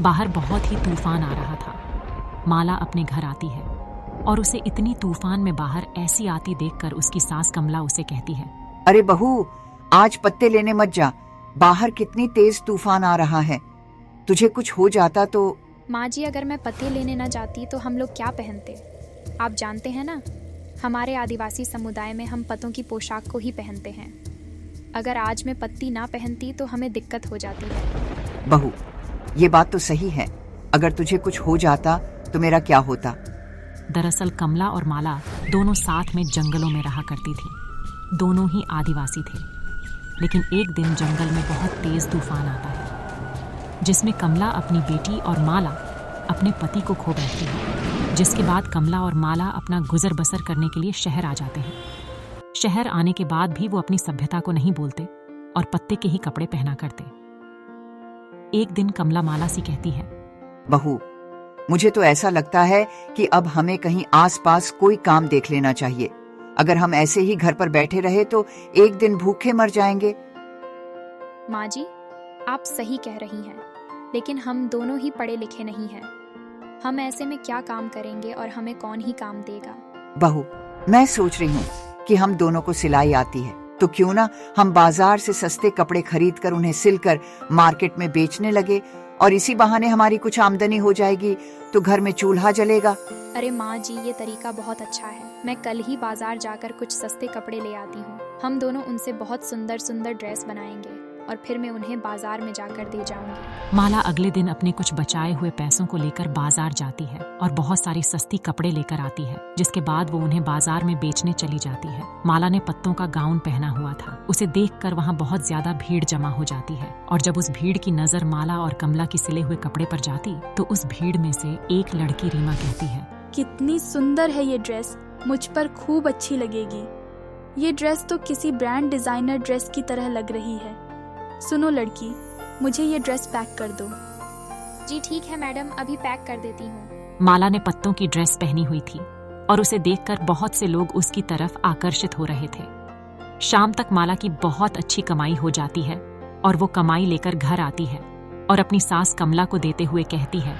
बाहर बहुत ही तूफान आ रहा था। माला अपने घर आती है और उसे इतनी तूफान में बाहर ऐसी आती देखकर उसकी सास कमला उसे कहती है, अरे बहू, आज पत्ते लेने मत जा, बाहर कितनी तेज तूफान आ रहा है, तुझे कुछ हो जाता तो। माँ जी, अगर मैं पत्ते लेने न जाती तो हम लोग क्या पहनते? आप जानते हैं ना, हमारे आदिवासी समुदाय में हम पत्तों की पोशाक को ही पहनते हैं। अगर आज मैं पत्ती ना पहनती तो हमें दिक्कत हो जाती है। बहू, ये बात तो सही है, अगर तुझे कुछ हो जाता तो मेरा क्या होता। दरअसल कमला और माला दोनों साथ में जंगलों में रहा करती थी। दोनों ही आदिवासी थे। लेकिन एक दिन जंगल में बहुत तेज तूफान आता है, जिसमें कमला अपनी बेटी और माला अपने पति को खो बैठती है। जिसके बाद कमला और माला अपना गुजर बसर करने के लिए शहर आ जाते हैं। शहर आने के बाद भी वो अपनी सभ्यता को नहीं बोलते और पत्ते के ही कपड़े पहना करते। एक दिन कमला माला से कहती है, बहू, मुझे तो ऐसा लगता है कि अब हमें कहीं आसपास कोई काम देख लेना चाहिए। अगर हम ऐसे ही घर पर बैठे रहे तो एक दिन भूखे मर जाएंगे। माँ जी, आप सही कह रही हैं, लेकिन हम दोनों ही पढ़े लिखे नहीं हैं। हम ऐसे में क्या काम करेंगे और हमें कौन ही काम देगा? बहू, मैं सोच रही हूँ कि हम दोनों को सिलाई आती है, तो क्यों ना हम बाजार से सस्ते कपड़े खरीद कर उन्हें सिलकर मार्केट में बेचने लगे, और इसी बहाने हमारी कुछ आमदनी हो जाएगी तो घर में चूल्हा जलेगा। अरे माँ जी, ये तरीका बहुत अच्छा है। मैं कल ही बाजार जाकर कुछ सस्ते कपड़े ले आती हूँ। हम दोनों उनसे बहुत सुंदर सुंदर ड्रेस बनाएंगे और फिर मैं उन्हें बाजार में जाकर दे जाऊंगी। माला अगले दिन अपने कुछ बचाए हुए पैसों को लेकर बाजार जाती है और बहुत सारी सस्ती कपड़े लेकर आती है, जिसके बाद वो उन्हें बाजार में बेचने चली जाती है। माला ने पत्तों का गाउन पहना हुआ था। उसे देखकर वहाँ बहुत ज्यादा भीड़ जमा हो जाती है, और जब उस भीड़ की नजर माला और कमला के सिले हुए कपड़े पर जाती तो उस भीड़ में से एक लड़की रीमा कहती है, कितनी सुंदर है ये ड्रेस, मुझ पर खूब अच्छी लगेगी। ये ड्रेस तो किसी ब्रांड डिजाइनर ड्रेस की तरह लग रही है। सुनो लड़की, मुझे ये ड्रेस पैक कर दो। जी ठीक है मैडम, अभी पैक कर देती हूँ। माला ने पत्तों की ड्रेस पहनी हुई थी और उसे देखकर बहुत से लोग उसकी तरफ आकर्षित हो रहे थे। शाम तक माला की बहुत अच्छी कमाई हो जाती है और वो कमाई लेकर घर आती है और अपनी सास कमला को देते हुए कहती है,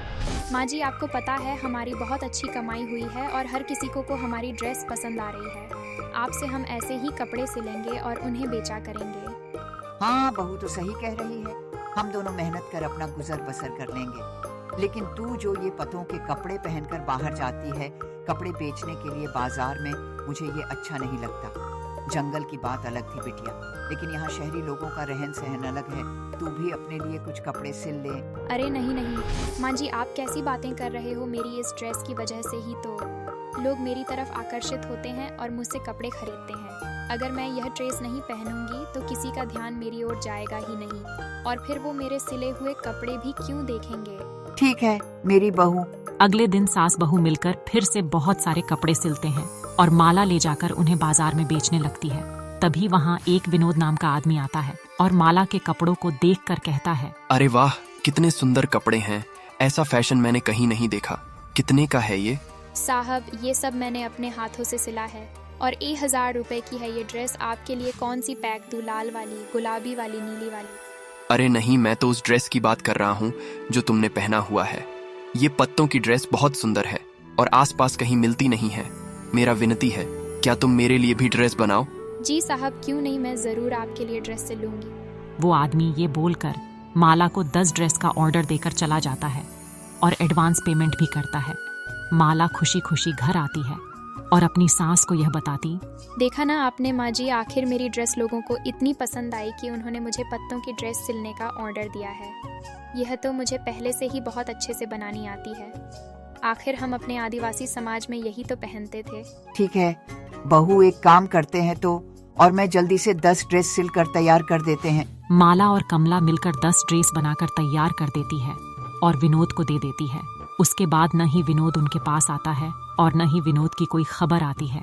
माँ जी, आपको पता है हमारी बहुत अच्छी कमाई हुई है और हर किसी को हमारी ड्रेस पसंद आ रही है। आपसे हम ऐसे ही कपड़े सिलेंगे और उन्हें बेचा करेंगे। हाँ बहू, तो सही कह रही है, हम दोनों मेहनत कर अपना गुजर बसर कर लेंगे। लेकिन तू जो ये पतों के कपड़े पहनकर बाहर जाती है कपड़े बेचने के लिए बाजार में, मुझे ये अच्छा नहीं लगता। जंगल की बात अलग थी बिटिया, लेकिन यहाँ शहरी लोगों का रहन सहन अलग है। तू भी अपने लिए कुछ कपड़े सिल ले। अरे नहीं नहीं माँ जी, आप कैसी बातें कर रहे हो? मेरी इस ड्रेस की वजह से ही तो लोग मेरी तरफ आकर्षित होते हैं और मुझसे कपड़े खरीदते हैं। अगर मैं यह ड्रेस नहीं पहनूंगी तो किसी का ध्यान मेरी ओर जाएगा ही नहीं, और फिर वो मेरे सिले हुए कपड़े भी क्यों देखेंगे? ठीक है मेरी बहू। अगले दिन सास बहू मिलकर फिर से बहुत सारे कपड़े सिलते हैं और माला ले जाकर उन्हें बाजार में बेचने लगती है। तभी वहाँ एक विनोद नाम का आदमी आता है और माला के कपड़ों को देखकर कहता है, अरे वाह, कितने सुंदर कपड़े हैं, ऐसा फैशन मैंने कहीं नहीं देखा। कितने का है ये? साहब, ये सब मैंने अपने हाथों से सिला है और 1000 रुपए की है ये ड्रेस। आपके लिए कौन सी पैक दूं? लाल वाली, गुलाबी वाली, नीली वाली? अरे नहीं, मैं तो उस ड्रेस की बात कर रहा हूँ जो तुमने पहना हुआ है। ये पत्तों की ड्रेस बहुत सुंदर है और आसपास कहीं मिलती नहीं है। मेरा विनती है, क्या तुम मेरे लिए भी ड्रेस बनाओ? जी साहब, क्यों नहीं, मैं जरूर आपके लिए ड्रेस सिलूंगी। वो आदमी ये बोलकर माला को 10 ड्रेस का ऑर्डर देकर चला जाता है और एडवांस पेमेंट भी करता है। माला खुशी खुशी घर आती है और अपनी सास को यह बताती, देखा ना आपने माँ जी, आखिर मेरी ड्रेस लोगों को इतनी पसंद आई कि उन्होंने मुझे पत्तों की ड्रेस सिलने का ऑर्डर दिया है। यह तो मुझे पहले से ही बहुत अच्छे से बनानी आती है। आखिर हम अपने आदिवासी समाज में यही तो पहनते थे। ठीक है बहू, एक काम करते हैं तो, और मैं जल्दी से 10 ड्रेस सिलकर तैयार कर देते हैं। माला और कमला मिलकर 10 ड्रेस बनाकर तैयार कर देती है और विनोद को दे देती है। उसके बाद न ही विनोद उनके पास आता है और न ही विनोद की कोई खबर आती है।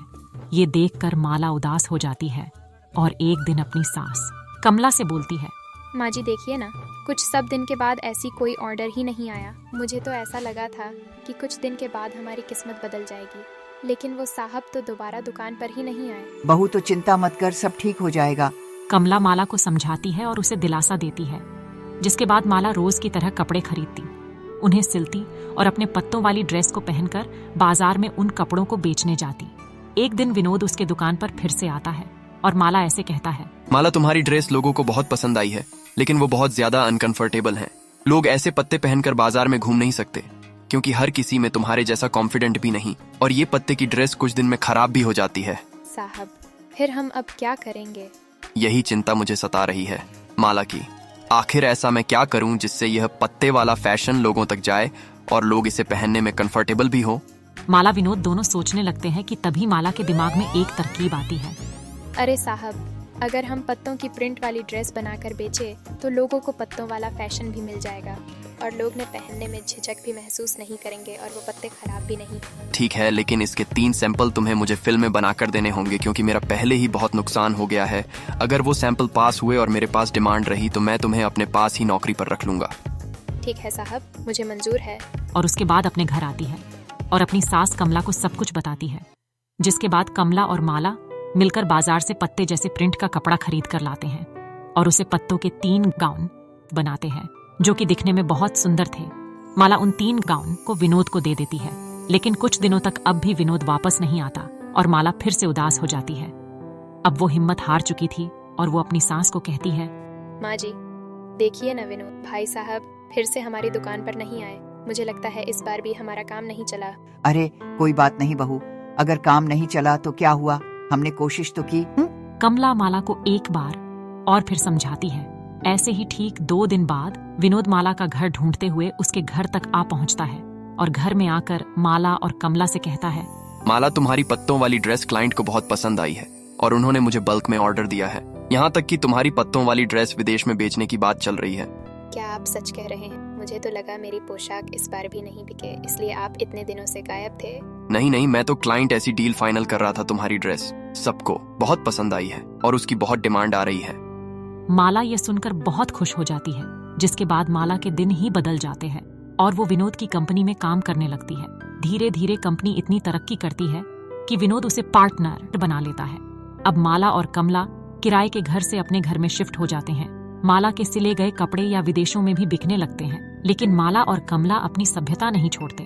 ये देखकर माला उदास हो जाती है और एक दिन अपनी सास कमला से बोलती है, माँ जी देखिए ना, कुछ सब दिन के बाद ऐसी कोई ऑर्डर ही नहीं आया। मुझे तो ऐसा लगा था कि कुछ दिन के बाद हमारी किस्मत बदल जाएगी, लेकिन वो साहब तो दोबारा दुकान पर ही नहीं आए। बहू तो चिंता मत कर, सब ठीक हो जाएगा। कमला माला को समझाती है और उसे दिलासा देती है, जिसके बाद माला रोज की तरह कपड़े खरीदती उन्हें सिलती और अपने पत्तों वाली ड्रेस को पहनकर बाजार में उन कपड़ों को बेचने जाती। एक दिन विनोद उसके दुकान पर फिर से आता है और माला ऐसे कहता है, माला, तुम्हारी ड्रेस लोगों को बहुत पसंद आई है, लेकिन वो बहुत ज्यादा अनकंफर्टेबल है। लोग ऐसे पत्ते पहनकर बाजार में घूम नहीं सकते, क्योंकि हर किसी में तुम्हारे जैसा कॉन्फिडेंट भी नहीं, और ये पत्ते की ड्रेस कुछ दिन में खराब भी हो जाती है। साहब, फिर हम अब क्या करेंगे? यही चिंता मुझे सता रही है माला की। आखिर ऐसा मैं क्या करूं जिससे यह पत्ते वाला फैशन लोगों तक जाए और लोग इसे पहनने में कंफर्टेबल भी हो। माला विनोद दोनों सोचने लगते हैं कि तभी माला के दिमाग में एक तरकीब आती है। अरे साहब, अगर हम पत्तों की प्रिंट वाली ड्रेस बनाकर बेचे तो लोगों को पत्तों वाला फैशन भी मिल जाएगा और लोग ने पहनने में झिझक भी महसूस नहीं करेंगे और वो पत्ते खराब भी नहीं। ठीक है, लेकिन इसके 3 सैंपल तुम्हें मुझे फिल्म में बनाकर देने होंगे, क्योंकि मेरा पहले ही बहुत नुकसान हो गया है। अगर वो सैंपल पास हुए और मेरे पास डिमांड रही तो मैं तुम्हें अपने पास ही नौकरी पर रख लूंगा। ठीक है साहब, मुझे मंजूर है। और उसके बाद अपने घर आती है और अपनी सास कमला को सब कुछ बताती है, जिसके बाद कमला और माला मिलकर बाजार से पत्ते जैसे प्रिंट का कपड़ा खरीद कर लाते हैं और उसे पत्तों के 3 गाउन बनाते हैं, जो कि दिखने में बहुत सुंदर थे। माला उन 3 गाउन को विनोद को दे देती है, लेकिन कुछ दिनों तक अब भी विनोद वापस नहीं आता और माला फिर से उदास हो जाती है। अब वो हिम्मत हार चुकी थी और वो अपनी सास को कहती है, माँ जी, देखिए ना विनोद भाई साहब फिर से हमारी दुकान पर नहीं आए। मुझे लगता है इस बार भी हमारा काम नहीं चला। अरे कोई बात नहीं बहू, अगर काम नहीं चला तो क्या हुआ, हमने कोशिश तो की। कमला माला को एक बार और फिर समझाती है। ऐसे ही ठीक 2 दिन बाद विनोद माला का घर ढूंढते हुए उसके घर तक आ पहुंचता है और घर में आकर माला और कमला से कहता है, माला, तुम्हारी पत्तों वाली ड्रेस क्लाइंट को बहुत पसंद आई है और उन्होंने मुझे बल्क में ऑर्डर दिया है। यहाँ तक कि तुम्हारी पत्तों वाली ड्रेस विदेश में बेचने की बात चल रही है। क्या आप सच कह रहे हैं? मुझे तो लगा मेरी पोशाक इस बार भी नहीं बिके, इसलिए आप इतने दिनों से गायब थे। नहीं, मैं तो क्लाइंट ऐसी डील फाइनल कर रहा था। तुम्हारी ड्रेस सबको बहुत पसंद आई है और उसकी बहुत डिमांड आ रही है। माला ये सुनकर बहुत खुश हो जाती है, जिसके बाद माला के दिन ही बदल जाते हैं और वो विनोद की कंपनी में काम करने लगती है। धीरे धीरे कंपनी इतनी तरक्की करती है कि विनोद उसे पार्टनर बना लेता है। अब माला और कमला किराए के घर से अपने घर में शिफ्ट हो जाते हैं। माला के सिले गए कपड़े या विदेशों में भी बिकने लगते हैं, लेकिन माला और कमला अपनी सभ्यता नहीं छोड़ते।